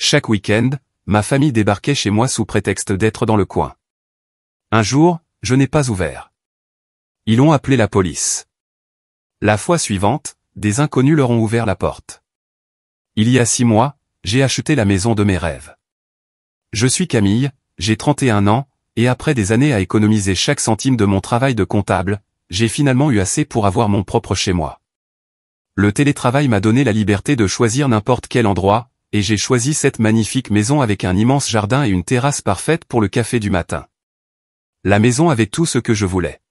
Chaque week-end, ma famille débarquait chez moi sous prétexte d'être dans le coin. Un jour, je n'ai pas ouvert. Ils ont appelé la police. La fois suivante, des inconnus leur ont ouvert la porte. Il y a 6 mois, j'ai acheté la maison de mes rêves. Je suis Camille, j'ai 31 ans, et après des années à économiser chaque centime de mon travail de comptable, j'ai finalement eu assez pour avoir mon propre chez moi. Le télétravail m'a donné la liberté de choisir n'importe quel endroit, et j'ai choisi cette magnifique maison avec un immense jardin et une terrasse parfaite pour le café du matin. La maison avait tout ce que je voulais.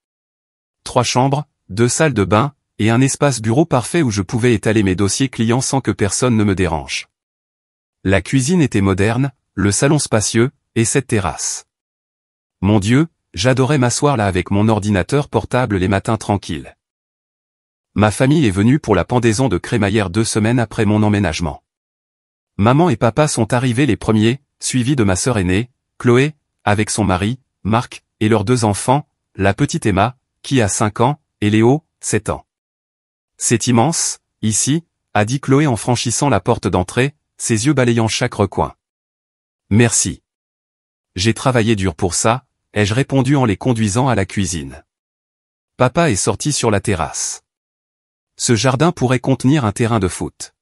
3 chambres, 2 salles de bain, et un espace bureau parfait où je pouvais étaler mes dossiers clients sans que personne ne me dérange. La cuisine était moderne, le salon spacieux, et cette terrasse. Mon Dieu, j'adorais m'asseoir là avec mon ordinateur portable les matins tranquilles. Ma famille est venue pour la pendaison de crémaillère 2 semaines après mon emménagement. Maman et papa sont arrivés les premiers, suivis de ma sœur aînée, Chloé, avec son mari, Marc, et leurs 2 enfants, la petite Emma, qui a 5 ans, et Léo, 7 ans. C'est immense, ici, a dit Chloé en franchissant la porte d'entrée, ses yeux balayant chaque recoin. Merci. J'ai travaillé dur pour ça, ai-je répondu en les conduisant à la cuisine. Papa est sorti sur la terrasse. Ce jardin pourrait contenir un terrain de foot.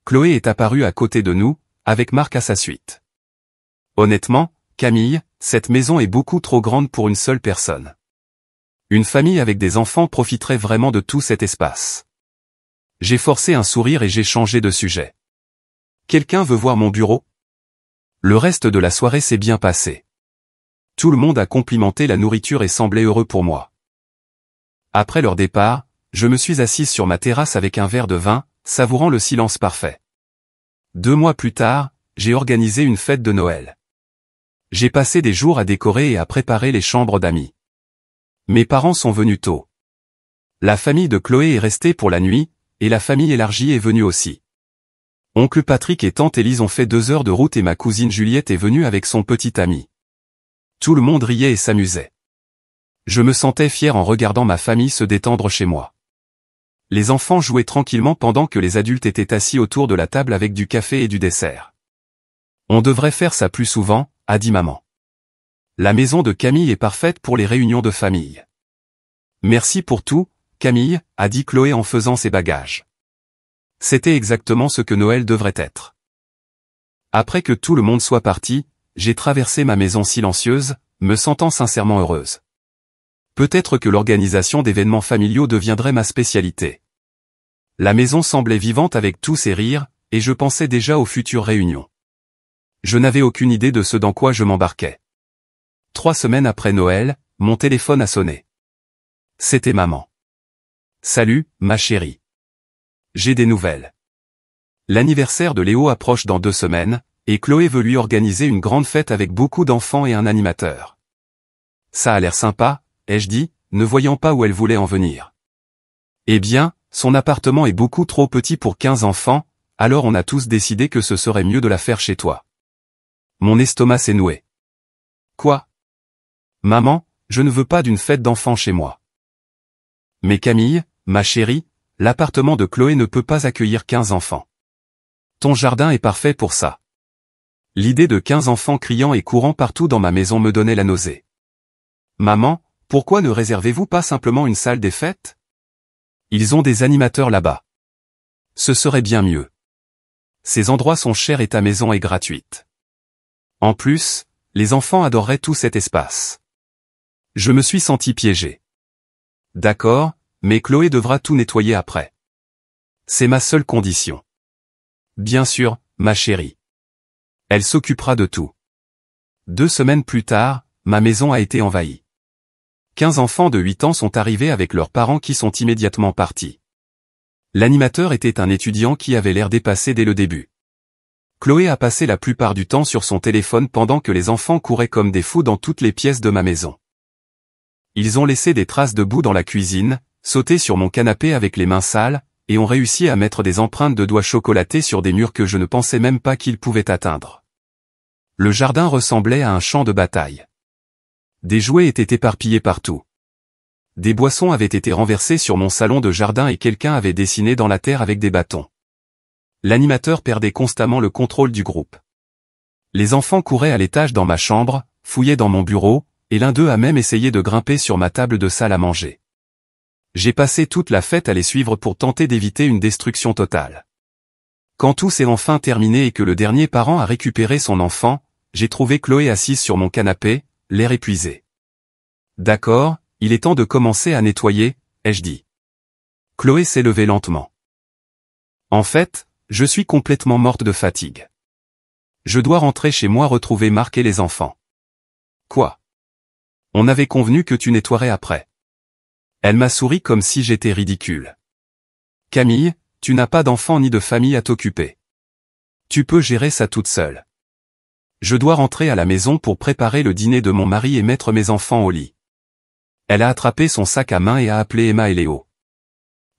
Chloé est apparue à côté de nous, avec Marc à sa suite. Honnêtement, Camille, cette maison est beaucoup trop grande pour une seule personne. Une famille avec des enfants profiterait vraiment de tout cet espace. J'ai forcé un sourire et j'ai changé de sujet. Quelqu'un veut voir mon bureau? Le reste de la soirée s'est bien passé. Tout le monde a complimenté la nourriture et semblait heureux pour moi. Après leur départ, je me suis assise sur ma terrasse avec un verre de vin, savourant le silence parfait. 2 mois plus tard, j'ai organisé une fête de Noël. J'ai passé des jours à décorer et à préparer les chambres d'amis. Mes parents sont venus tôt. La famille de Chloé est restée pour la nuit, et la famille élargie est venue aussi. Oncle Patrick et tante Élise ont fait 2 heures de route et ma cousine Juliette est venue avec son petit ami. Tout le monde riait et s'amusait. Je me sentais fier en regardant ma famille se détendre chez moi. Les enfants jouaient tranquillement pendant que les adultes étaient assis autour de la table avec du café et du dessert. On devrait faire ça plus souvent, a dit maman. La maison de Camille est parfaite pour les réunions de famille. Merci pour tout, Camille, a dit Chloé en faisant ses bagages. C'était exactement ce que Noël devrait être. Après que tout le monde soit parti, j'ai traversé ma maison silencieuse, me sentant sincèrement heureuse. Peut-être que l'organisation d'événements familiaux deviendrait ma spécialité. La maison semblait vivante avec tous ses rires, et je pensais déjà aux futures réunions. Je n'avais aucune idée de ce dans quoi je m'embarquais. 3 semaines après Noël, mon téléphone a sonné. C'était maman. Salut, ma chérie. J'ai des nouvelles. L'anniversaire de Léo approche dans 2 semaines, et Chloé veut lui organiser une grande fête avec beaucoup d'enfants et un animateur. Ça a l'air sympa, ai-je dit, ne voyant pas où elle voulait en venir. Eh bien, son appartement est beaucoup trop petit pour 15 enfants, alors on a tous décidé que ce serait mieux de la faire chez toi. Mon estomac s'est noué. Quoi? Maman, je ne veux pas d'une fête d'enfants chez moi. Mais Camille, ma chérie, l'appartement de Chloé ne peut pas accueillir 15 enfants. Ton jardin est parfait pour ça. L'idée de 15 enfants criant et courant partout dans ma maison me donnait la nausée. Maman, pourquoi ne réservez-vous pas simplement une salle des fêtes? Ils ont des animateurs là-bas. Ce serait bien mieux. Ces endroits sont chers et ta maison est gratuite. En plus, les enfants adoreraient tout cet espace. Je me suis senti piégé. D'accord, mais Chloé devra tout nettoyer après. C'est ma seule condition. Bien sûr, ma chérie. Elle s'occupera de tout. 2 semaines plus tard, ma maison a été envahie. 15 enfants de 8 ans sont arrivés avec leurs parents qui sont immédiatement partis. L'animateur était un étudiant qui avait l'air dépassé dès le début. Chloé a passé la plupart du temps sur son téléphone pendant que les enfants couraient comme des fous dans toutes les pièces de ma maison. Ils ont laissé des traces de boue dans la cuisine, sauté sur mon canapé avec les mains sales, et ont réussi à mettre des empreintes de doigts chocolatés sur des murs que je ne pensais même pas qu'ils pouvaient atteindre. Le jardin ressemblait à un champ de bataille. Des jouets étaient éparpillés partout. Des boissons avaient été renversées sur mon salon de jardin et quelqu'un avait dessiné dans la terre avec des bâtons. l'animateur perdait constamment le contrôle du groupe. Les enfants couraient à l'étage dans ma chambre, fouillaient dans mon bureau, et l'un d'eux a même essayé de grimper sur ma table de salle à manger. J'ai passé toute la fête à les suivre pour tenter d'éviter une destruction totale. Quand tout s'est enfin terminé et que le dernier parent a récupéré son enfant, j'ai trouvé Chloé assise sur mon canapé, l'air épuisé. D'accord, il est temps de commencer à nettoyer, ai-je dit. Chloé s'est levée lentement. En fait, je suis complètement morte de fatigue. Je dois rentrer chez moi retrouver Marc et les enfants. Quoi? On avait convenu que tu nettoierais après. Elle m'a souri comme si j'étais ridicule. Camille, tu n'as pas d'enfant ni de famille à t'occuper. Tu peux gérer ça toute seule. Je dois rentrer à la maison pour préparer le dîner de mon mari et mettre mes enfants au lit. Elle a attrapé son sac à main et a appelé Emma et Léo.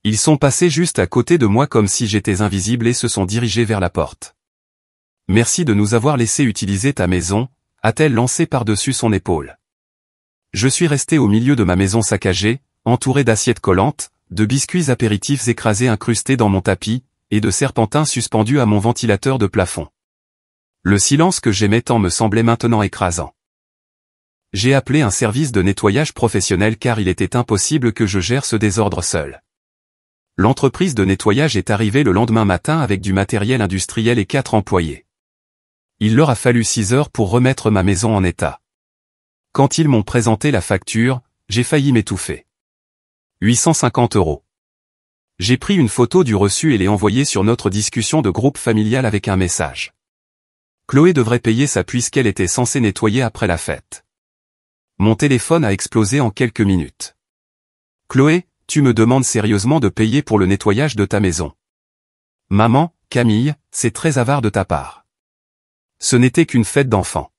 Ils sont passés juste à côté de moi comme si j'étais invisible et se sont dirigés vers la porte. Merci de nous avoir laissé utiliser ta maison, a-t-elle lancé par-dessus son épaule. Je suis resté au milieu de ma maison saccagée, entouré d'assiettes collantes, de biscuits apéritifs écrasés incrustés dans mon tapis, et de serpentins suspendus à mon ventilateur de plafond. Le silence que j'aimais tant me semblait maintenant écrasant. J'ai appelé un service de nettoyage professionnel car il était impossible que je gère ce désordre seul. L'entreprise de nettoyage est arrivée le lendemain matin avec du matériel industriel et 4 employés. Il leur a fallu 6 heures pour remettre ma maison en état. Quand ils m'ont présenté la facture, j'ai failli m'étouffer. 850 €. J'ai pris une photo du reçu et l'ai envoyée sur notre discussion de groupe familial avec un message. Chloé devrait payer ça puisqu'elle était censée nettoyer après la fête. Mon téléphone a explosé en quelques minutes. Chloé, tu me demandes sérieusement de payer pour le nettoyage de ta maison. Maman, Camille, c'est très avare de ta part. Ce n'était qu'une fête d'enfants.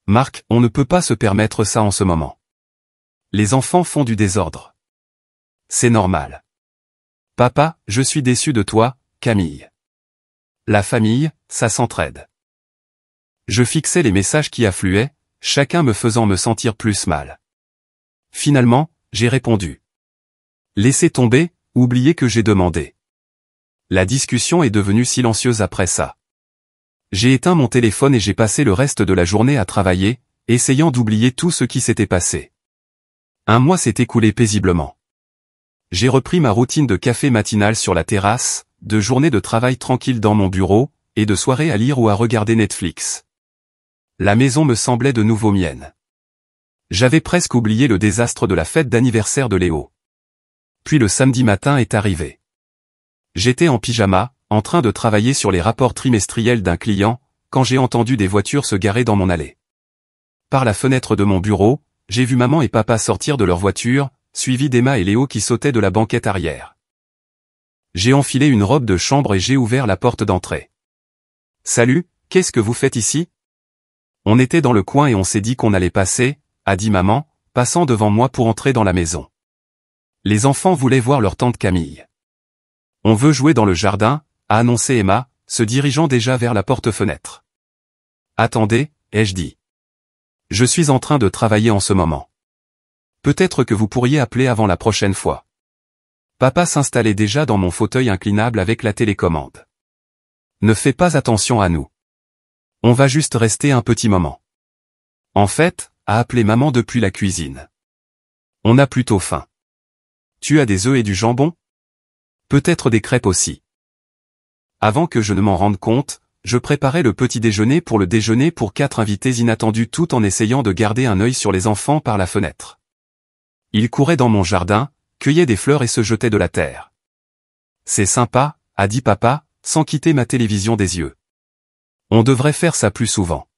Marc, on ne peut pas se permettre ça en ce moment. Les enfants font du désordre. C'est normal. Papa, je suis déçu de toi, Camille. La famille, ça s'entraide. Je fixais les messages qui affluaient, chacun me faisant me sentir plus mal. Finalement, j'ai répondu. Laissez tomber, oubliez que j'ai demandé. La discussion est devenue silencieuse après ça. J'ai éteint mon téléphone et j'ai passé le reste de la journée à travailler, essayant d'oublier tout ce qui s'était passé. Un mois s'est écoulé paisiblement. J'ai repris ma routine de café matinal sur la terrasse, de journées de travail tranquille dans mon bureau, et de soirées à lire ou à regarder Netflix. La maison me semblait de nouveau mienne. J'avais presque oublié le désastre de la fête d'anniversaire de Léo. Puis le samedi matin est arrivé. J'étais en pyjama, en train de travailler sur les rapports trimestriels d'un client, quand j'ai entendu des voitures se garer dans mon allée. Par la fenêtre de mon bureau, j'ai vu maman et papa sortir de leur voiture, suivis d'Emma et Léo qui sautaient de la banquette arrière. J'ai enfilé une robe de chambre et j'ai ouvert la porte d'entrée. « Salut, qu'est-ce que vous faites ici ?» On était dans le coin et on s'est dit qu'on allait passer, a dit maman, passant devant moi pour entrer dans la maison. Les enfants voulaient voir leur tante Camille. « On veut jouer dans le jardin », a annoncé Emma, se dirigeant déjà vers la porte-fenêtre. « Attendez, ai-je dit. Je suis en train de travailler en ce moment. Peut-être que vous pourriez appeler avant la prochaine fois. » Papa s'installait déjà dans mon fauteuil inclinable avec la télécommande. « Ne fais pas attention à nous. On va juste rester un petit moment. » En fait, a appelé maman depuis la cuisine. « On a plutôt faim. Tu as des œufs et du jambon? Peut-être des crêpes aussi. » Avant que je ne m'en rende compte, je préparais le petit déjeuner pour le déjeuner pour 4 invités inattendus tout en essayant de garder un œil sur les enfants par la fenêtre. Ils couraient dans mon jardin, cueillaient des fleurs et se jetaient de la terre. « C'est sympa, » a dit papa, sans quitter ma télévision des yeux. « On devrait faire ça plus souvent. »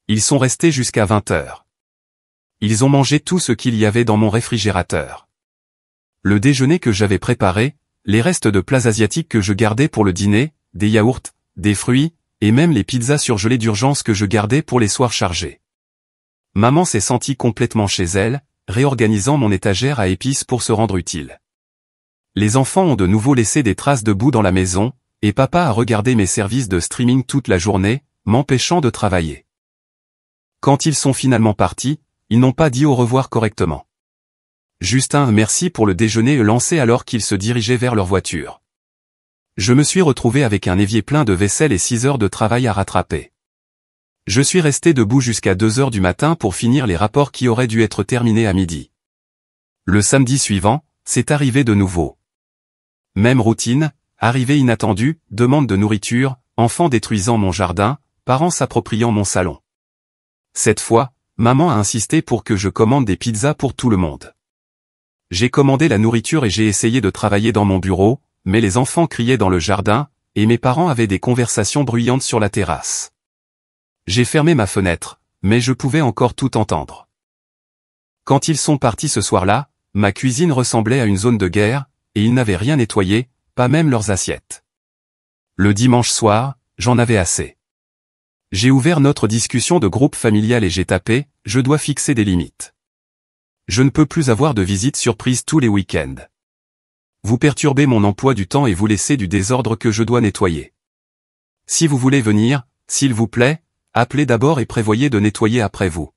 Ils sont restés jusqu'à 20 heures. Ils ont mangé tout ce qu'il y avait dans mon réfrigérateur. Le déjeuner que j'avais préparé, les restes de plats asiatiques que je gardais pour le dîner, des yaourts, des fruits, et même les pizzas surgelées d'urgence que je gardais pour les soirs chargés. Maman s'est sentie complètement chez elle, réorganisant mon étagère à épices pour se rendre utile. Les enfants ont de nouveau laissé des traces de boue dans la maison, et papa a regardé mes services de streaming toute la journée, m'empêchant de travailler. Quand ils sont finalement partis, ils n'ont pas dit au revoir correctement. Juste un merci pour le déjeuner lancé alors qu'ils se dirigeaient vers leur voiture. Je me suis retrouvé avec un évier plein de vaisselle et 6 heures de travail à rattraper. Je suis resté debout jusqu'à 2 heures du matin pour finir les rapports qui auraient dû être terminés à midi. Le samedi suivant, c'est arrivé de nouveau. Même routine, arrivée inattendue, demande de nourriture, enfants détruisant mon jardin, parents s'appropriant mon salon. Cette fois, maman a insisté pour que je commande des pizzas pour tout le monde. J'ai commandé la nourriture et j'ai essayé de travailler dans mon bureau, mais les enfants criaient dans le jardin, et mes parents avaient des conversations bruyantes sur la terrasse. J'ai fermé ma fenêtre, mais je pouvais encore tout entendre. Quand ils sont partis ce soir-là, ma cuisine ressemblait à une zone de guerre, et ils n'avaient rien nettoyé, pas même leurs assiettes. Le dimanche soir, j'en avais assez. J'ai ouvert notre discussion de groupe familial et j'ai tapé « Je dois fixer des limites. Je ne peux plus avoir de visites surprises tous les week-ends. Vous perturbez mon emploi du temps et vous laissez du désordre que je dois nettoyer. Si vous voulez venir, s'il vous plaît, appelez d'abord et prévoyez de nettoyer après vous. »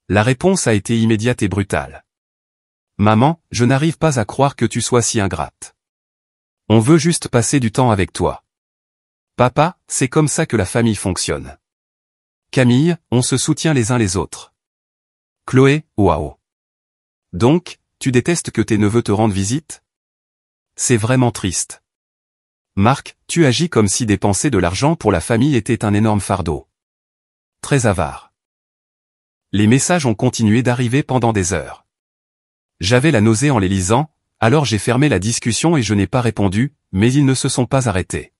La réponse a été immédiate et brutale. « Maman, je n'arrive pas à croire que tu sois si ingrate. On veut juste passer du temps avec toi. Papa, c'est comme ça que la famille fonctionne. Camille, on se soutient les uns les autres. Chloé, waouh. Donc, tu détestes que tes neveux te rendent visite? C'est vraiment triste. Marc, tu agis comme si dépenser de l'argent pour la famille était un énorme fardeau. Très avare. Les messages ont continué d'arriver pendant des heures. J'avais la nausée en les lisant, alors j'ai fermé la discussion et je n'ai pas répondu, mais ils ne se sont pas arrêtés.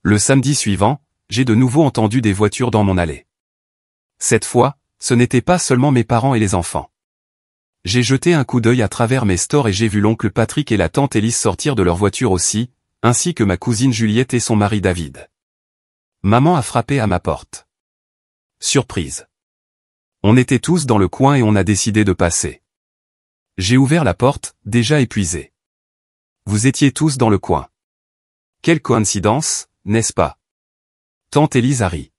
Le samedi suivant, j'ai de nouveau entendu des voitures dans mon allée. Cette fois, ce n'était pas seulement mes parents et les enfants. J'ai jeté un coup d'œil à travers mes stores et j'ai vu l'oncle Patrick et la tante Élise sortir de leur voiture aussi, ainsi que ma cousine Juliette et son mari David. Maman a frappé à ma porte. Surprise. On était tous dans le coin et on a décidé de passer. J'ai ouvert la porte, déjà épuisé. Vous étiez tous dans le coin. Quelle coïncidence, n'est-ce pas? Tante Élise a ri.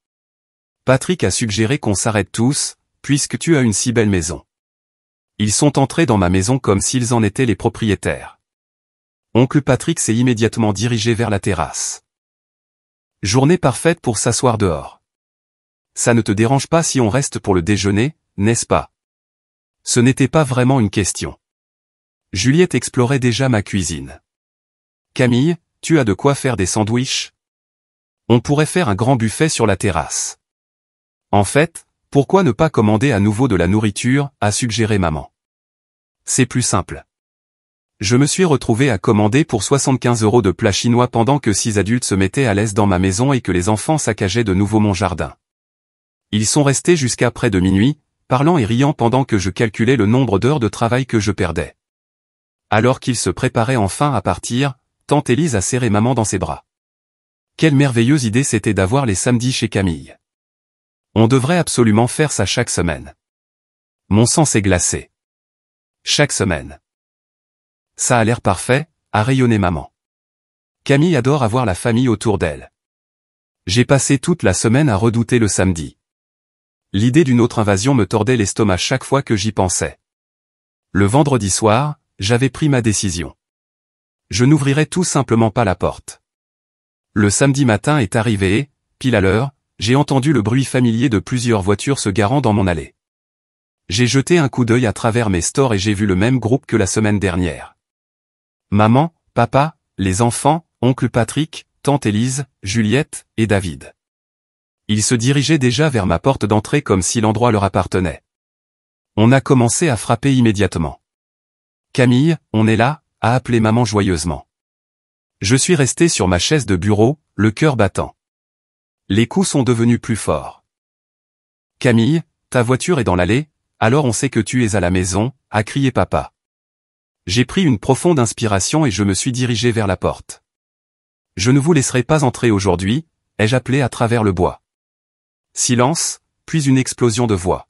Patrick a suggéré qu'on s'arrête tous, puisque tu as une si belle maison. Ils sont entrés dans ma maison comme s'ils en étaient les propriétaires. Oncle Patrick s'est immédiatement dirigé vers la terrasse. Journée parfaite pour s'asseoir dehors. Ça ne te dérange pas si on reste pour le déjeuner, n'est-ce pas? Ce n'était pas vraiment une question. Juliette explorait déjà ma cuisine. Camille, tu as de quoi faire des sandwichs? On pourrait faire un grand buffet sur la terrasse. En fait, pourquoi ne pas commander à nouveau de la nourriture, a suggéré maman. C'est plus simple. Je me suis retrouvé à commander pour 75 € de plats chinois pendant que 6 adultes se mettaient à l'aise dans ma maison et que les enfants saccageaient de nouveau mon jardin. Ils sont restés jusqu'à près de minuit, parlant et riant pendant que je calculais le nombre d'heures de travail que je perdais. Alors qu'ils se préparaient enfin à partir, tante Élise a serré maman dans ses bras. Quelle merveilleuse idée c'était d'avoir les samedis chez Camille. On devrait absolument faire ça chaque semaine. Mon sang s'est glacé. Chaque semaine. Ça a l'air parfait, a rayonné maman. Camille adore avoir la famille autour d'elle. J'ai passé toute la semaine à redouter le samedi. L'idée d'une autre invasion me tordait l'estomac chaque fois que j'y pensais. Le vendredi soir, j'avais pris ma décision. Je n'ouvrirai tout simplement pas la porte. Le samedi matin est arrivé et, pile à l'heure, j'ai entendu le bruit familier de plusieurs voitures se garant dans mon allée. J'ai jeté un coup d'œil à travers mes stores et j'ai vu le même groupe que la semaine dernière. Maman, papa, les enfants, oncle Patrick, tante Élise, Juliette et David. Ils se dirigeaient déjà vers ma porte d'entrée comme si l'endroit leur appartenait. On a commencé à frapper immédiatement. Camille, on est là, a appelé maman joyeusement. Je suis resté sur ma chaise de bureau, le cœur battant. Les coups sont devenus plus forts. Camille, ta voiture est dans l'allée, alors on sait que tu es à la maison, a crié papa. J'ai pris une profonde inspiration et je me suis dirigé vers la porte. Je ne vous laisserai pas entrer aujourd'hui, ai-je appelé à travers le bois. Silence, puis une explosion de voix.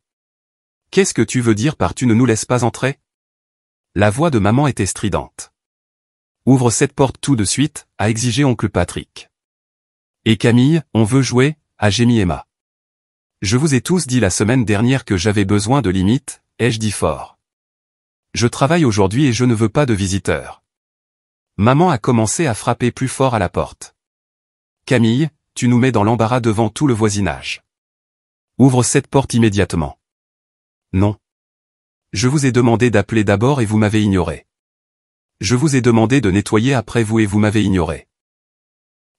Qu'est-ce que tu veux dire par tu ne nous laisses pas entrer? La voix de maman était stridente. Ouvre cette porte tout de suite, a exigé oncle Patrick. Et Camille, on veut jouer, a gémi Emma. Je vous ai tous dit la semaine dernière que j'avais besoin de limites, ai-je dit fort. Je travaille aujourd'hui et je ne veux pas de visiteurs. Maman a commencé à frapper plus fort à la porte. Camille, tu nous mets dans l'embarras devant tout le voisinage. Ouvre cette porte immédiatement. Non. Je vous ai demandé d'appeler d'abord et vous m'avez ignoré. Je vous ai demandé de nettoyer après vous et vous m'avez ignoré.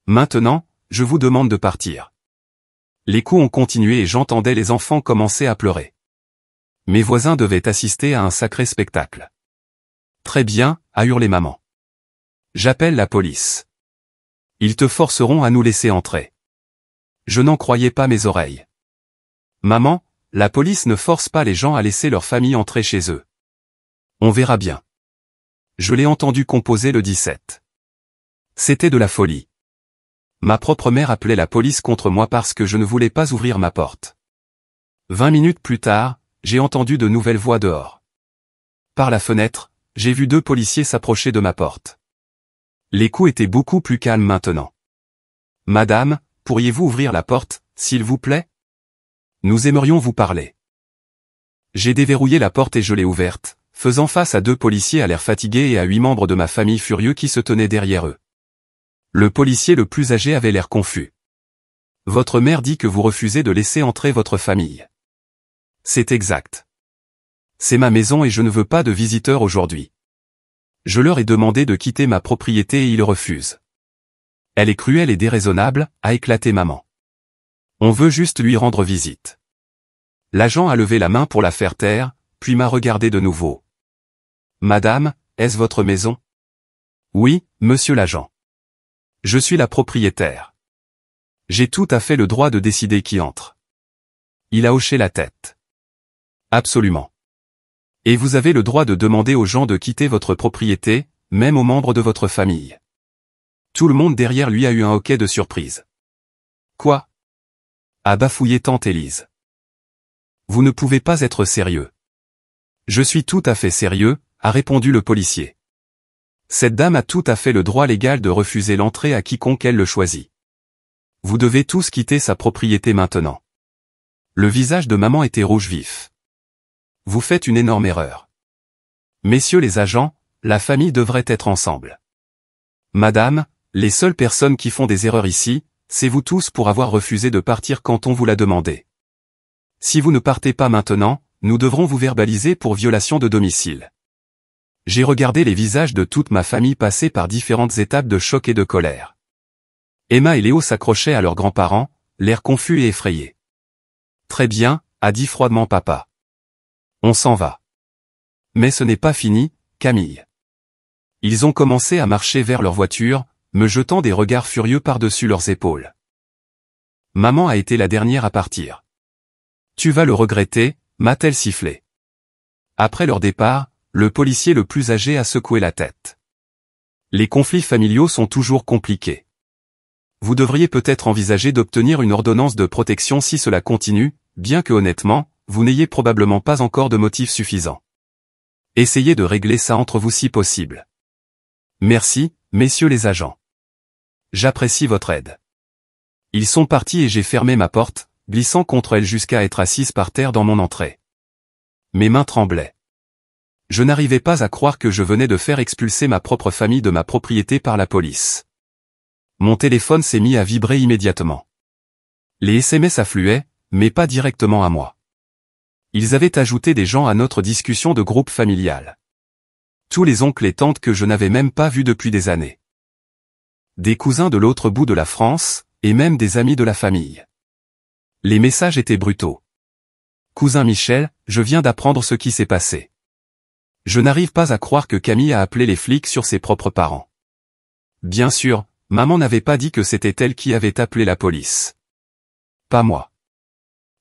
Maintenant, je vous demande de partir. Les coups ont continué et j'entendais les enfants commencer à pleurer. Mes voisins devaient assister à un sacré spectacle. Très bien, a hurlé maman. J'appelle la police. Ils te forceront à nous laisser entrer. Je n'en croyais pas mes oreilles. Maman, la police ne force pas les gens à laisser leur famille entrer chez eux. On verra bien. Je l'ai entendu composer le 17. C'était de la folie. Ma propre mère appelait la police contre moi parce que je ne voulais pas ouvrir ma porte. 20 minutes plus tard, j'ai entendu de nouvelles voix dehors. Par la fenêtre, j'ai vu 2 policiers s'approcher de ma porte. Les coups étaient beaucoup plus calmes maintenant. Madame, pourriez-vous ouvrir la porte, s'il vous plaît? Nous aimerions vous parler. J'ai déverrouillé la porte et je l'ai ouverte, faisant face à 2 policiers à l'air fatigués et à 8 membres de ma famille furieux qui se tenaient derrière eux. Le policier le plus âgé avait l'air confus. Votre mère dit que vous refusez de laisser entrer votre famille. C'est exact. C'est ma maison et je ne veux pas de visiteurs aujourd'hui. Je leur ai demandé de quitter ma propriété et ils refusent. Elle est cruelle et déraisonnable, a éclaté maman. On veut juste lui rendre visite. L'agent a levé la main pour la faire taire, puis m'a regardé de nouveau. Madame, est-ce votre maison? Oui, monsieur l'agent. Je suis la propriétaire. J'ai tout à fait le droit de décider qui entre. Il a hoché la tête. Absolument. Et vous avez le droit de demander aux gens de quitter votre propriété, même aux membres de votre famille. Tout le monde derrière lui a eu un hoquet de surprise. Quoi? A bafouillé tante Élise. Vous ne pouvez pas être sérieux. Je suis tout à fait sérieux, a répondu le policier. Cette dame a tout à fait le droit légal de refuser l'entrée à quiconque elle le choisit. Vous devez tous quitter sa propriété maintenant. Le visage de maman était rouge vif. Vous faites une énorme erreur. Messieurs les agents, la famille devrait être ensemble. Madame, les seules personnes qui font des erreurs ici, c'est vous tous pour avoir refusé de partir quand on vous l'a demandé. Si vous ne partez pas maintenant, nous devrons vous verbaliser pour violation de domicile. J'ai regardé les visages de toute ma famille passer par différentes étapes de choc et de colère. Emma et Léo s'accrochaient à leurs grands-parents, l'air confus et effrayé. Très bien, a dit froidement papa. On s'en va. Mais ce n'est pas fini, Camille. Ils ont commencé à marcher vers leur voiture, me jetant des regards furieux par-dessus leurs épaules. Maman a été la dernière à partir. Tu vas le regretter, m'a-t-elle sifflé. Après leur départ, le policier le plus âgé a secoué la tête. Les conflits familiaux sont toujours compliqués. Vous devriez peut-être envisager d'obtenir une ordonnance de protection si cela continue, bien que honnêtement, vous n'ayez probablement pas encore de motifs suffisants. Essayez de régler ça entre vous si possible. Merci, messieurs les agents. J'apprécie votre aide. Ils sont partis et j'ai fermé ma porte, glissant contre elle jusqu'à être assise par terre dans mon entrée. Mes mains tremblaient. Je n'arrivais pas à croire que je venais de faire expulser ma propre famille de ma propriété par la police. Mon téléphone s'est mis à vibrer immédiatement. Les SMS affluaient, mais pas directement à moi. Ils avaient ajouté des gens à notre discussion de groupe familial. Tous les oncles et tantes que je n'avais même pas vus depuis des années. Des cousins de l'autre bout de la France, et même des amis de la famille. Les messages étaient brutaux. Cousin Michel, je viens d'apprendre ce qui s'est passé. Je n'arrive pas à croire que Camille a appelé les flics sur ses propres parents. Bien sûr, maman n'avait pas dit que c'était elle qui avait appelé la police. Pas moi.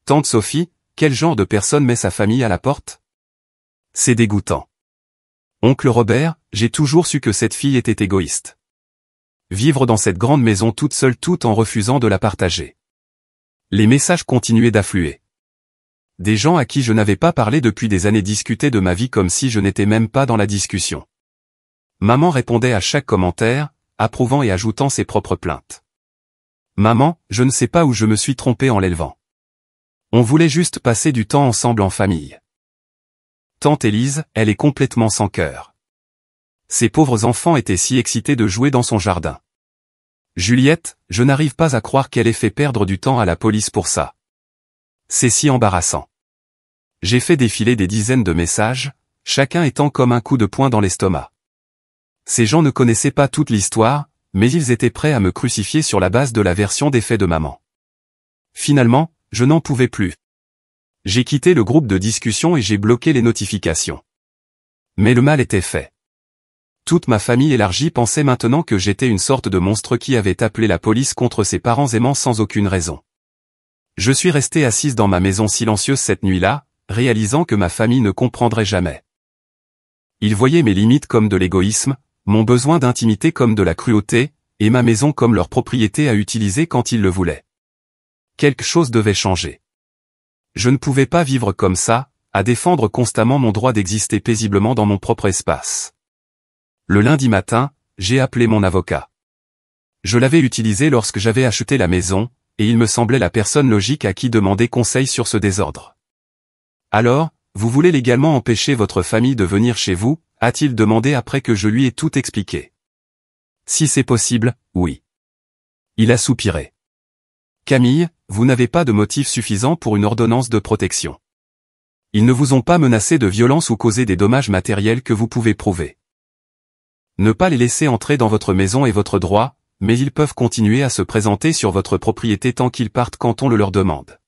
Tante Sophie, quel genre de personne met sa famille à la porte? C'est dégoûtant. Oncle Robert, j'ai toujours su que cette fille était égoïste. Vivre dans cette grande maison toute seule tout en refusant de la partager. Les messages continuaient d'affluer. Des gens à qui je n'avais pas parlé depuis des années discutaient de ma vie comme si je n'étais même pas dans la discussion. Maman répondait à chaque commentaire, approuvant et ajoutant ses propres plaintes. Maman, je ne sais pas où je me suis trompé en l'élevant. On voulait juste passer du temps ensemble en famille. Tante Élise, elle est complètement sans cœur. Ces pauvres enfants étaient si excités de jouer dans son jardin. Juliette, je n'arrive pas à croire qu'elle ait fait perdre du temps à la police pour ça. C'est si embarrassant. J'ai fait défiler des dizaines de messages, chacun étant comme un coup de poing dans l'estomac. Ces gens ne connaissaient pas toute l'histoire, mais ils étaient prêts à me crucifier sur la base de la version des faits de maman. Finalement, je n'en pouvais plus. J'ai quitté le groupe de discussion et j'ai bloqué les notifications. Mais le mal était fait. Toute ma famille élargie pensait maintenant que j'étais une sorte de monstre qui avait appelé la police contre ses parents aimants sans aucune raison. Je suis restée assise dans ma maison silencieuse cette nuit-là, réalisant que ma famille ne comprendrait jamais. Ils voyaient mes limites comme de l'égoïsme, mon besoin d'intimité comme de la cruauté, et ma maison comme leur propriété à utiliser quand ils le voulaient. Quelque chose devait changer. Je ne pouvais pas vivre comme ça, à défendre constamment mon droit d'exister paisiblement dans mon propre espace. Le lundi matin, j'ai appelé mon avocat. Je l'avais utilisé lorsque j'avais acheté la maison, et il me semblait la personne logique à qui demander conseil sur ce désordre. Alors, vous voulez légalement empêcher votre famille de venir chez vous, a-t-il demandé après que je lui ai tout expliqué. Si c'est possible, oui. Il a soupiré. Camille, vous n'avez pas de motif suffisant pour une ordonnance de protection. Ils ne vous ont pas menacé de violence ou causé des dommages matériels que vous pouvez prouver. Ne pas les laisser entrer dans votre maison est votre droit, mais ils peuvent continuer à se présenter sur votre propriété tant qu'ils partent quand on le leur demande.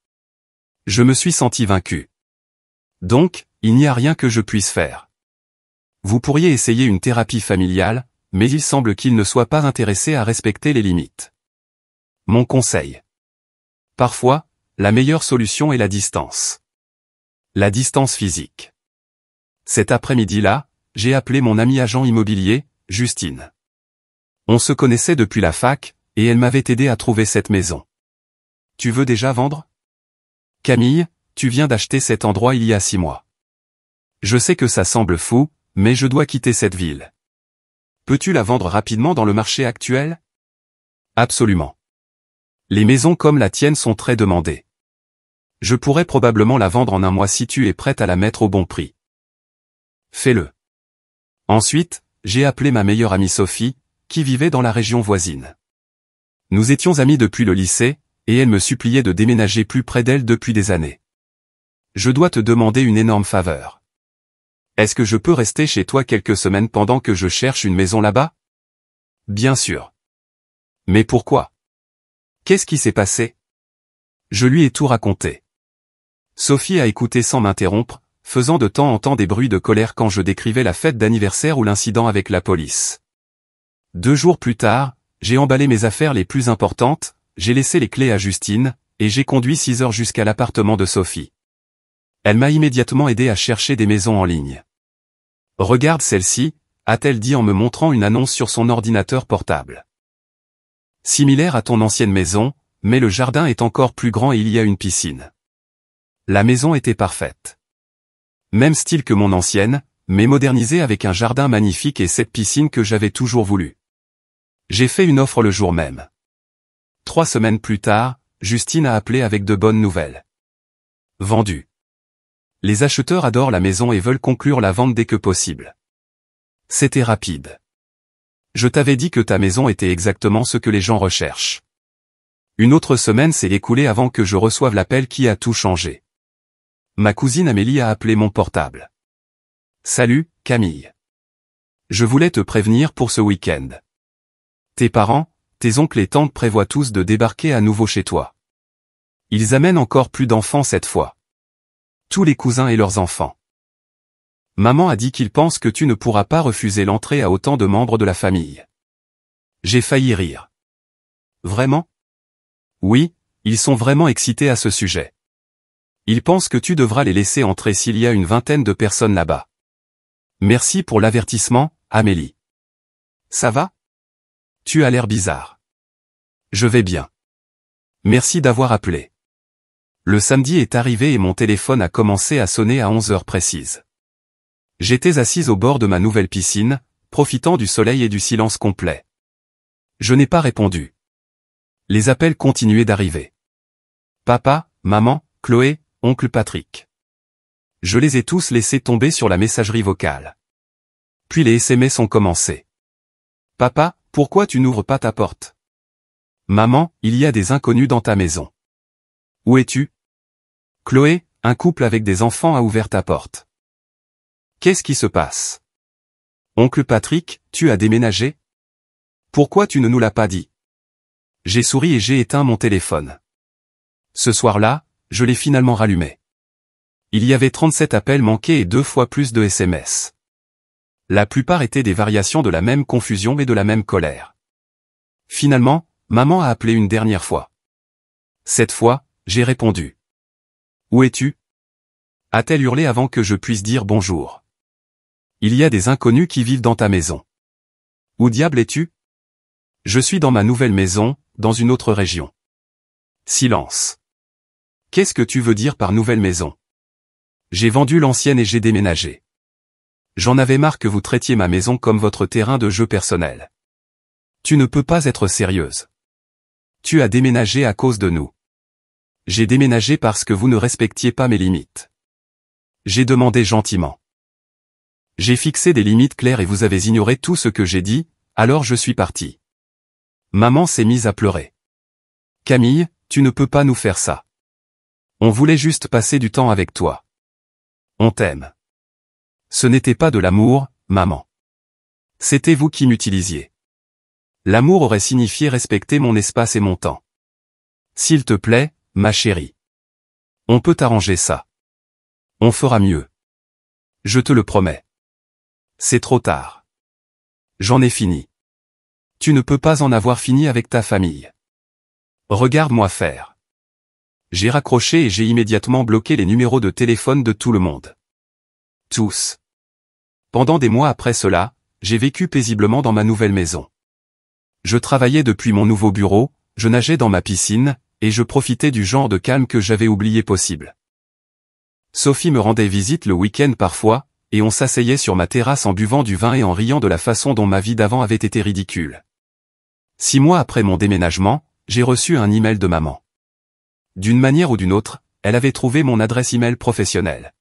Je me suis senti vaincu. Donc, il n'y a rien que je puisse faire. Vous pourriez essayer une thérapie familiale, mais il semble qu'ils ne soient pas intéressés à respecter les limites. Mon conseil. Parfois, la meilleure solution est la distance. La distance physique. Cet après-midi-là, j'ai appelé mon amie agent immobilier, Justine. On se connaissait depuis la fac, et elle m'avait aidé à trouver cette maison. Tu veux déjà vendre? Camille, tu viens d'acheter cet endroit il y a 6 mois. Je sais que ça semble fou, mais je dois quitter cette ville. Peux-tu la vendre rapidement dans le marché actuel? Absolument. Les maisons comme la tienne sont très demandées. Je pourrais probablement la vendre en 1 mois si tu es prête à la mettre au bon prix. Fais-le. Ensuite, j'ai appelé ma meilleure amie Sophie, qui vivait dans la région voisine. Nous étions amis depuis le lycée, et elle me suppliait de déménager plus près d'elle depuis des années. Je dois te demander une énorme faveur. Est-ce que je peux rester chez toi quelques semaines pendant que je cherche une maison là-bas? Bien sûr. Mais pourquoi? Qu'est-ce qui s'est passé? Je lui ai tout raconté. Sophie a écouté sans m'interrompre, faisant de temps en temps des bruits de colère quand je décrivais la fête d'anniversaire ou l'incident avec la police. 2 jours plus tard, j'ai emballé mes affaires les plus importantes, j'ai laissé les clés à Justine, et j'ai conduit 6 heures jusqu'à l'appartement de Sophie. Elle m'a immédiatement aidé à chercher des maisons en ligne. Regarde celle-ci, a-t-elle dit en me montrant une annonce sur son ordinateur portable. Similaire à ton ancienne maison, mais le jardin est encore plus grand et il y a une piscine. La maison était parfaite. Même style que mon ancienne, mais modernisée avec un jardin magnifique et cette piscine que j'avais toujours voulu. J'ai fait une offre le jour même. 3 semaines plus tard, Justine a appelé avec de bonnes nouvelles. Vendu. Les acheteurs adorent la maison et veulent conclure la vente dès que possible. C'était rapide. Je t'avais dit que ta maison était exactement ce que les gens recherchent. Une autre semaine s'est écoulée avant que je reçoive l'appel qui a tout changé. Ma cousine Amélie a appelé mon portable. Salut, Camille. Je voulais te prévenir pour ce week-end. Tes parents, tes oncles et tantes prévoient tous de débarquer à nouveau chez toi. Ils amènent encore plus d'enfants cette fois. Tous les cousins et leurs enfants. Maman a dit qu'ils pensent que tu ne pourras pas refuser l'entrée à autant de membres de la famille. J'ai failli rire. Vraiment? Oui, ils sont vraiment excités à ce sujet. Ils pensent que tu devras les laisser entrer s'il y a une 20aine de personnes là-bas. Merci pour l'avertissement, Amélie. Ça va? Tu as l'air bizarre. Je vais bien. Merci d'avoir appelé. Le samedi est arrivé et mon téléphone a commencé à sonner à 11 heures précises. J'étais assise au bord de ma nouvelle piscine, profitant du soleil et du silence complet. Je n'ai pas répondu. Les appels continuaient d'arriver. Papa, maman, Chloé, oncle Patrick. Je les ai tous laissés tomber sur la messagerie vocale. Puis les SMS ont commencé. Papa, pourquoi tu n'ouvres pas ta porte? Maman, il y a des inconnus dans ta maison. Où es-tu? Chloé, un couple avec des enfants a ouvert ta porte. Qu'est-ce qui se passe? Oncle Patrick, tu as déménagé? Pourquoi tu ne nous l'as pas dit? J'ai souri et j'ai éteint mon téléphone. Ce soir-là, je l'ai finalement rallumé. Il y avait 37 appels manqués et 2 fois plus de SMS. La plupart étaient des variations de la même confusion et de la même colère. Finalement, maman a appelé une dernière fois. Cette fois, j'ai répondu. Où es-tu? A-t-elle hurlé avant que je puisse dire bonjour. Il y a des inconnus qui vivent dans ta maison. Où diable es-tu? Je suis dans ma nouvelle maison, dans une autre région. Silence. Qu'est-ce que tu veux dire par nouvelle maison? J'ai vendu l'ancienne et j'ai déménagé. J'en avais marre que vous traitiez ma maison comme votre terrain de jeu personnel. Tu ne peux pas être sérieuse. Tu as déménagé à cause de nous. J'ai déménagé parce que vous ne respectiez pas mes limites. J'ai demandé gentiment. J'ai fixé des limites claires et vous avez ignoré tout ce que j'ai dit, alors je suis parti. Maman s'est mise à pleurer. Camille, tu ne peux pas nous faire ça. On voulait juste passer du temps avec toi. On t'aime. Ce n'était pas de l'amour, maman. C'était vous qui m'utilisiez. L'amour aurait signifié respecter mon espace et mon temps. S'il te plaît, ma chérie. On peut arranger ça. On fera mieux. Je te le promets. C'est trop tard. J'en ai fini. Tu ne peux pas en avoir fini avec ta famille. Regarde-moi faire. J'ai raccroché et j'ai immédiatement bloqué les numéros de téléphone de tout le monde. Tous. Pendant des mois après cela, j'ai vécu paisiblement dans ma nouvelle maison. Je travaillais depuis mon nouveau bureau, je nageais dans ma piscine, et je profitais du genre de calme que j'avais oublié possible. Sophie me rendait visite le week-end parfois, et on s'asseyait sur ma terrasse en buvant du vin et en riant de la façon dont ma vie d'avant avait été ridicule. 6 mois après mon déménagement, j'ai reçu un email de maman. D'une manière ou d'une autre, elle avait trouvé mon adresse email professionnelle.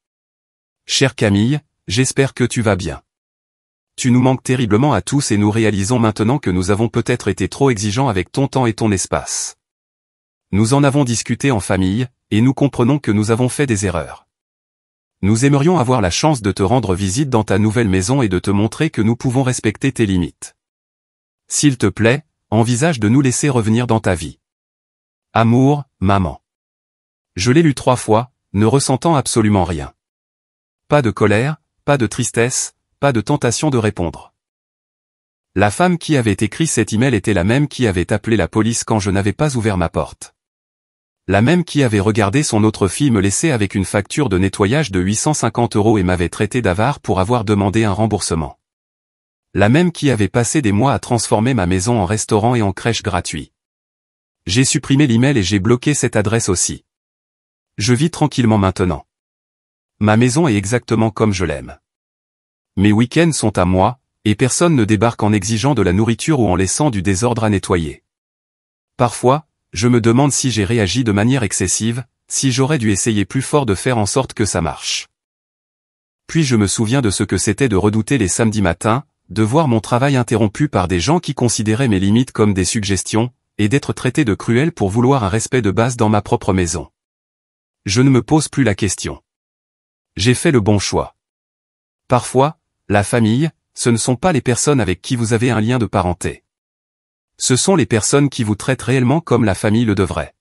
Chère Camille, j'espère que tu vas bien. Tu nous manques terriblement à tous et nous réalisons maintenant que nous avons peut-être été trop exigeants avec ton temps et ton espace. Nous en avons discuté en famille, et nous comprenons que nous avons fait des erreurs. Nous aimerions avoir la chance de te rendre visite dans ta nouvelle maison et de te montrer que nous pouvons respecter tes limites. S'il te plaît, envisage de nous laisser revenir dans ta vie. Amour, maman. Je l'ai lu 3 fois, ne ressentant absolument rien. Pas de colère, pas de tristesse, pas de tentation de répondre. La femme qui avait écrit cet email était la même qui avait appelé la police quand je n'avais pas ouvert ma porte. La même qui avait regardé son autre fille me laisser avec une facture de nettoyage de 850 € et m'avait traité d'avare pour avoir demandé un remboursement. La même qui avait passé des mois à transformer ma maison en restaurant et en crèche gratuit. J'ai supprimé l'email et j'ai bloqué cette adresse aussi. Je vis tranquillement maintenant. Ma maison est exactement comme je l'aime. Mes week-ends sont à moi, et personne ne débarque en exigeant de la nourriture ou en laissant du désordre à nettoyer. Parfois, je me demande si j'ai réagi de manière excessive, si j'aurais dû essayer plus fort de faire en sorte que ça marche. Puis je me souviens de ce que c'était de redouter les samedis matins, de voir mon travail interrompu par des gens qui considéraient mes limites comme des suggestions, et d'être traité de cruel pour vouloir un respect de base dans ma propre maison. Je ne me pose plus la question. J'ai fait le bon choix. Parfois, la famille, ce ne sont pas les personnes avec qui vous avez un lien de parenté. Ce sont les personnes qui vous traitent réellement comme la famille le devrait.